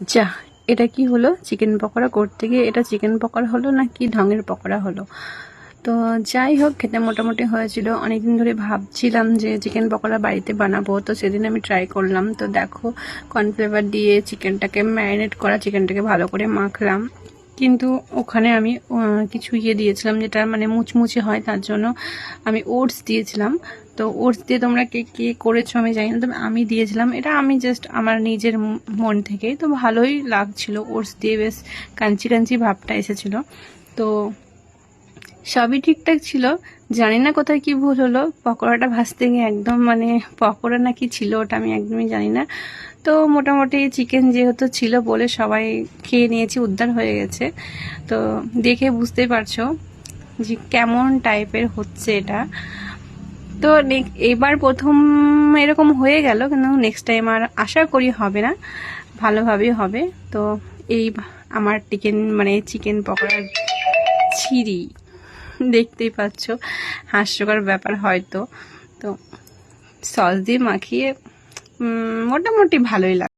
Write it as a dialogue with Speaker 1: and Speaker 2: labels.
Speaker 1: যা, এটা কি হলো? চিকেন পকোড়া করতে গিয়ে এটা চিকেন পকোড়া হলো না কি ঢঙের পকোড়া হলো? তো যাই হোক, খেতে মোটামুটি হয়েছিল। অনেকদিন ধরে ভাবছিলাম যে চিকেন পকোড়া বাড়িতে বানাবো, তো সেদিন আমি ট্রাই করলাম। তো দেখো, কর্নফ্লেভার দিয়ে চিকেনটাকে ম্যারিনেট করা চিকেনটাকে ভালো করে মাখলাম, কিন্তু ওখানে আমি কিছু দিয়েছিলাম যেটা মানে মুচমুচে হয়, তার জন্য আমি ওটস দিয়েছিলাম। তো ওটস দিয়ে তোমরা কে কে করেছো আমি জানি না, তবে আমি দিয়েছিলাম। এটা আমি জাস্ট আমার নিজের মন থেকেই, তো ভালোই লাগছিল ওটস দিয়ে, বেশ কাঞ্চি কাঞ্চি ভাবটা এসেছিলো। তো সবই ঠিকঠাক ছিল, জানি না কোথায় কি ভুল হলো। পকোড়াটা ভাজতে গিয়ে একদম মানে পকোড়া নাকি ছিল ওটা আমি একদমই জানি না। তো মোটামুটি চিকেন যেহেতু ছিল বলে সবাই খেয়ে নিয়েছি, উদ্ধার হয়ে গেছে। তো দেখে বুঝতেই পারছো যে কেমন টাইপের হচ্ছে এটা। তো এবার প্রথম এরকম হয়ে গেল, কিন্তু নেক্সট টাইম আর আশা করি হবে না, ভালোভাবেই হবে। তো এই আমার চিকেন পকোড়ার ছিরি, দেখতেই পাচ্ছ, হাস্যকর ব্যাপার হয়তো। তো সস দিয়ে মাখিয়ে মোটামুটি ভালোই লাগে।